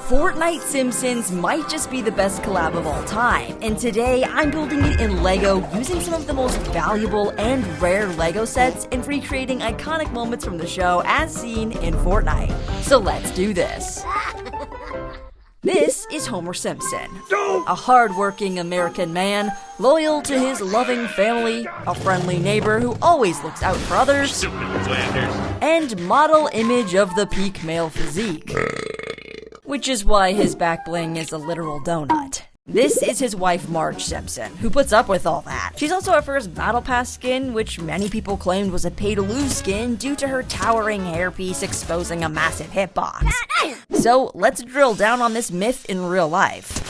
Fortnite Simpsons might just be the best collab of all time, and today I'm building it in LEGO using some of the most valuable and rare LEGO sets and recreating iconic moments from the show as seen in Fortnite. So let's do this. This is Homer Simpson, a hard-working American man, loyal to his loving family, a friendly neighbor who always looks out for others, and model image of the peak male physique. Which is why his back bling is a literal donut. This is his wife Marge Simpson, who puts up with all that. She's also our first Battle Pass skin, which many people claimed was a pay-to-lose skin due to her towering hairpiece exposing a massive hitbox. So let's drill down on this myth in real life.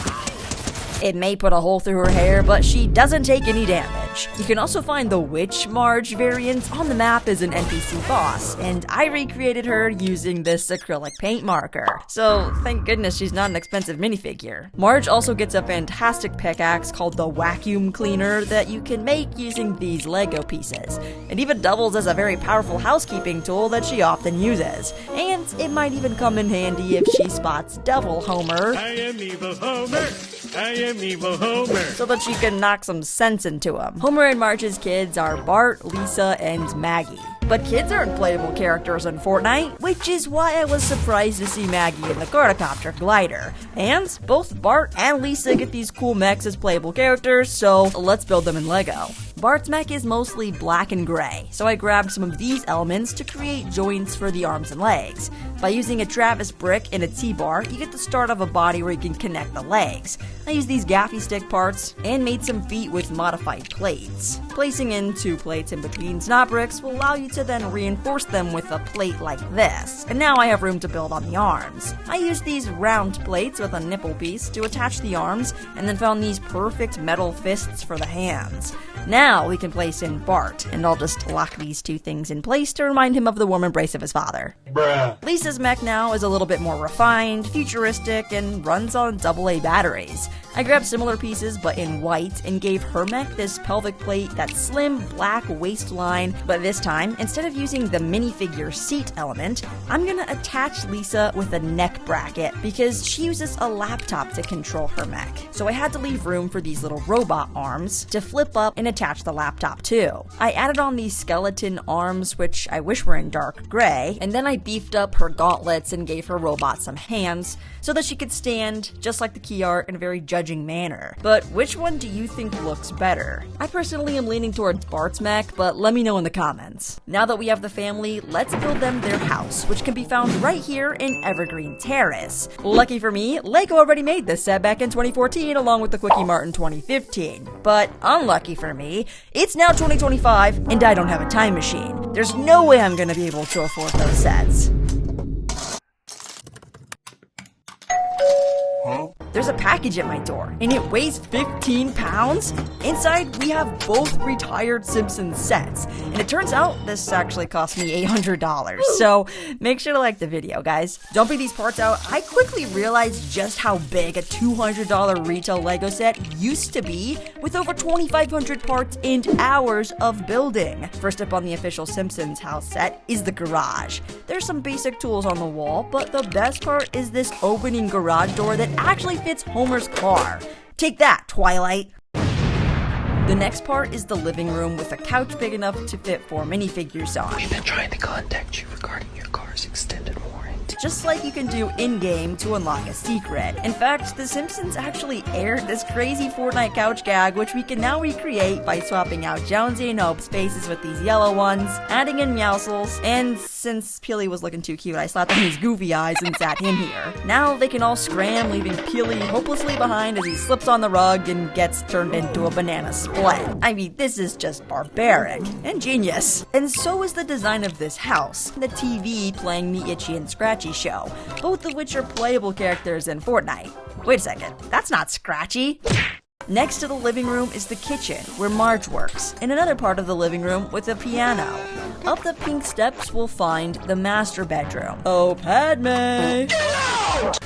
It may put a hole through her hair, but she doesn't take any damage. You can also find the Witch Marge variant on the map as an NPC boss, and I recreated her using this acrylic paint marker. So thank goodness she's not an expensive minifigure. Marge also gets a fantastic pickaxe called the Vacuum Cleaner that you can make using these LEGO pieces. It even doubles as a very powerful housekeeping tool that she often uses. And it might even come in handy if she spots Devil Homer. I am evil Homer! I am evil Homer! So that she can knock some sense into him. Homer and Marge's kids are Bart, Lisa, and Maggie. But kids aren't playable characters in Fortnite, which is why I was surprised to see Maggie in the quadricopter glider. And both Bart and Lisa get these cool mechs as playable characters, so let's build them in LEGO. Bart's mech is mostly black and gray, so I grabbed some of these elements to create joints for the arms and legs. By using a Travis brick and a T-bar, you get the start of a body where you can connect the legs. I used these gaffy stick parts and made some feet with modified plates. Placing in 2 plates in between snot bricks will allow you to then reinforce them with a plate like this, and now I have room to build on the arms. I used these round plates with a nipple piece to attach the arms, and then found these perfect metal fists for the hands. Now we can place in Bart, and I'll just lock these 2 things in place to remind him of the warm embrace of his father. Bruh. Lisa's mech now is a little bit more refined, futuristic, and runs on AA batteries. I grabbed similar pieces but in white and gave her mech this pelvic plate, that slim black waistline, but this time, instead of using the minifigure seat element, I'm gonna attach Lisa with a neck bracket because she uses a laptop to control her mech. So I had to leave room for these little robot arms to flip up and attach the laptop too. I added on these skeleton arms, which I wish were in dark gray, and then I beefed up her gauntlets and gave her robot some hands so that she could stand just like the key art in a very judging manner. But which one do you think looks better? I personally am leaning towards Bart's mech, but let me know in the comments. Now that we have the family, let's build them their house, which can be found right here in Evergreen Terrace. Lucky for me, LEGO already made this set back in 2014 along with the Kwik-E-Mart in 2015. But unlucky for me, it's now 2025 and I don't have a time machine. There's no way I'm gonna be able to afford those sets. There's a package at my door, and it weighs 15 pounds? Inside, we have both retired Simpsons sets, and it turns out this actually cost me $800, so make sure to like the video, guys. Dumping these parts out, I quickly realized just how big a $200 retail LEGO set used to be, with over 2,500 parts and hours of building. First up on the official Simpsons house set is the garage. There's some basic tools on the wall, but the best part is this opening garage door that actually fits Homer's car. Take that, Twilight! The next part is the living room with a couch big enough to fit 4 minifigures on. We've been trying to contact you regarding your car's extended warranty. Just like you can do in-game to unlock a secret. In fact, The Simpsons actually aired this crazy Fortnite couch gag, which we can now recreate by swapping out Jonesy and Hope's faces with these yellow ones, adding in Meowscles, and since Peely was looking too cute, I slapped on his goofy eyes and sat him here. Now they can all scram, leaving Peely hopelessly behind as he slips on the rug and gets turned into a banana split. I mean, this is just barbaric and genius. And so is the design of this house, the TV playing the Itchy and Scratchy show, both of which are playable characters in Fortnite. Wait a second, that's not Scratchy. Next to the living room is the kitchen, where Marge works, and another part of the living room with a piano. Up the pink steps we'll find the master bedroom. Oh, Padme!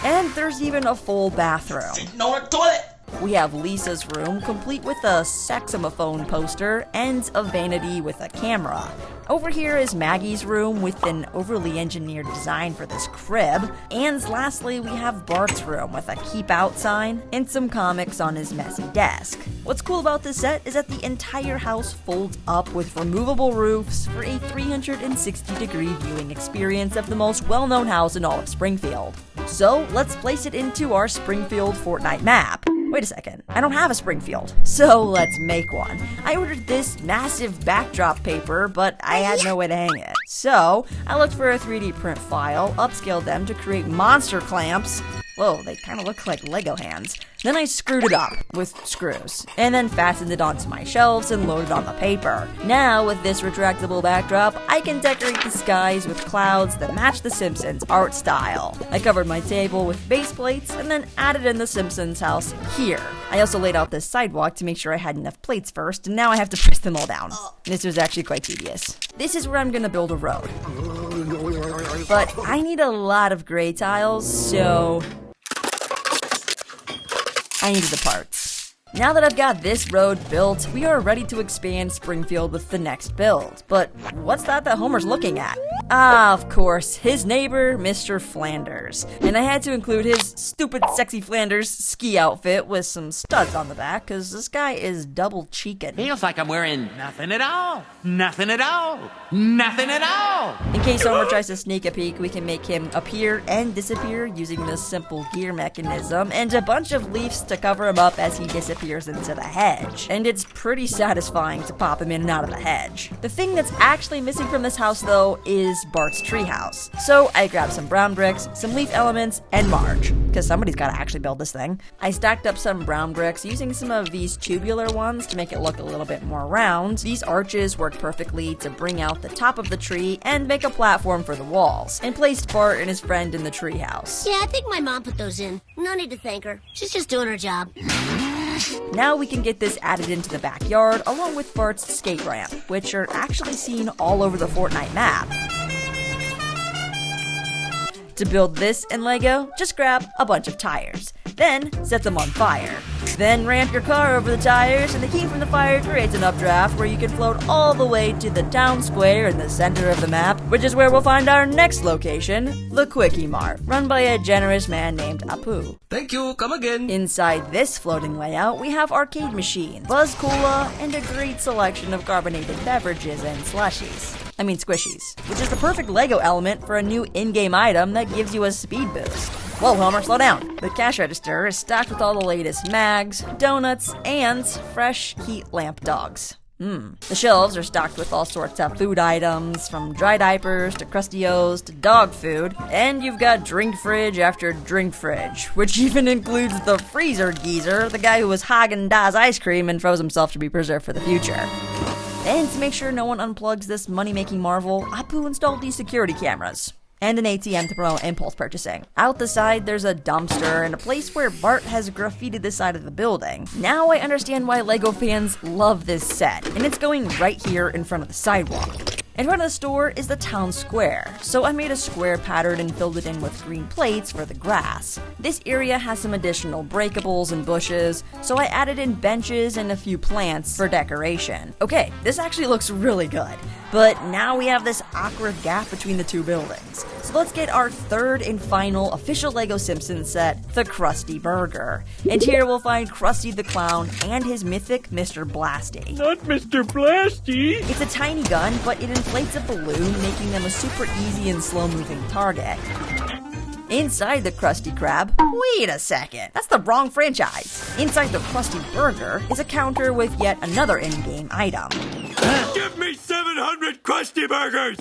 And there's even a full bathroom. No toilet! we have Lisa's room, complete with a saxophone poster and a vanity with a camera. Over here is Maggie's room with an overly engineered design for this crib. And lastly, we have Bart's room with a keep out sign and some comics on his messy desk. What's cool about this set is that the entire house folds up with removable roofs for a 360-degree viewing experience of the most well-known house in all of Springfield. So let's place it into our Springfield Fortnite map. Wait a second, I don't have a Springfield, so let's make one. I ordered this massive backdrop paper, but I had no way to hang it. So I looked for a 3D print file, upscaled them to create monster clamps. Whoa, they kind of look like Lego hands. Then I screwed it up with screws, and then fastened it onto my shelves and loaded on the paper. Now, with this retractable backdrop, I can decorate the skies with clouds that match the Simpsons art style. I covered my table with base plates, and then added in the Simpsons house here. I also laid out this sidewalk to make sure I had enough plates first, and now I have to press them all down. This was actually quite tedious. This is where I'm gonna build a road. But I need a lot of gray tiles, so I needed the parts. Now that I've got this road built, we are ready to expand Springfield with the next build. But what's that Homer's looking at? Ah, of course, his neighbor, Mr. Flanders. And I had to include his stupid sexy Flanders ski outfit with some studs on the back, cause this guy is double cheeking. Feels like I'm wearing nothing at all. Nothing at all. Nothing at all. In case Homer tries to sneak a peek, we can make him appear and disappear using this simple gear mechanism and a bunch of leaves to cover him up as he disappears into the hedge. And it's pretty satisfying to pop him in and out of the hedge. The thing that's actually missing from this house, though, is Bart's treehouse. So I grabbed some brown bricks, some leaf elements, and Marge, because somebody's gotta actually build this thing. I stacked up some brown bricks using some of these tubular ones to make it look a little bit more round. These arches work perfectly to bring out the top of the tree and make a platform for the walls, and placed Bart and his friend in the treehouse. Yeah, I think my mom put those in. No need to thank her. She's just doing her job. Now we can get this added into the backyard along with Bart's skate ramp, which are actually seen all over the Fortnite map. To build this in Lego, just grab a bunch of tires. Then set them on fire. Then ramp your car over the tires, and the heat from the fire creates an updraft where you can float all the way to the town square in the center of the map, which is where we'll find our next location, the Kwik-E-Mart, run by a generous man named Apu. Thank you, come again. Inside this floating layout, we have arcade machines, Buzz Cola, and a great selection of carbonated beverages and slushies. Squishies, which is the perfect Lego element for a new in-game item that gives you a speed boost. Whoa, Homer, slow down. The cash register is stocked with all the latest mags, donuts, and fresh heat lamp dogs. The shelves are stocked with all sorts of food items, from dry diapers to Krusty-O's to dog food, and you've got drink fridge after drink fridge, which even includes the freezer geezer, the guy who was Haagen-Dazs ice cream and froze himself to be preserved for the future. And to make sure no one unplugs this money-making marvel, Apu installed these security cameras. And an ATM to promote impulse purchasing. Out the side, there's a dumpster and a place where Bart has graffitied the side of the building. Now I understand why Lego fans love this set, and it's going right here in front of the sidewalk. In front of the store is the town square, so I made a square pattern and filled it in with green plates for the grass. This area has some additional breakables and bushes, so I added in benches and a few plants for decoration. Okay, this actually looks really good, but now we have this awkward gap between the two buildings. So let's get our third and final official Lego Simpsons set, the Krusty Burger. And here we'll find Krusty the Clown and his mythic Mr. Blasty. Not Mr. Blasty! It's a tiny gun, but it inflates a balloon, making them a super easy and slow-moving target. Inside the Krusty Krab, wait a second, that's the wrong franchise. Inside the Krusty Burger is a counter with yet another in-game item. Give me 700 Krusty Burgers!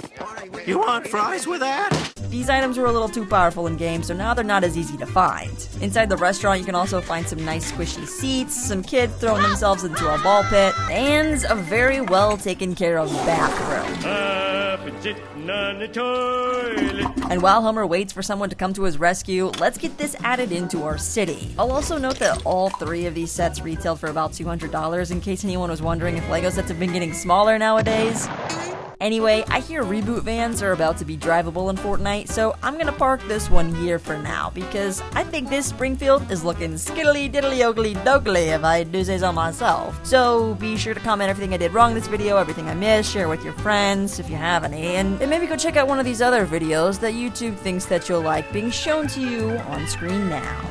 You want fries with that? These items were a little too powerful in game, so now they're not as easy to find. Inside the restaurant, you can also find some nice squishy seats, some kids throwing themselves into a ball pit, and a very well taken care of bathroom. Up and sitting on the toilet. And while Homer waits for someone to come to his rescue, let's get this added into our city. I'll also note that all three of these sets retailed for about $200 in case anyone was wondering if Lego sets have been getting smaller nowadays. Anyway, I hear reboot vans are about to be drivable in Fortnite, so I'm gonna park this one here for now, because I think this Springfield is looking skiddly diddly ogly dogly, if I do say so myself. So be sure to comment everything I did wrong in this video, everything I missed, share with your friends if you have any, and maybe go check out one of these other videos that YouTube thinks that you'll like being shown to you on screen now.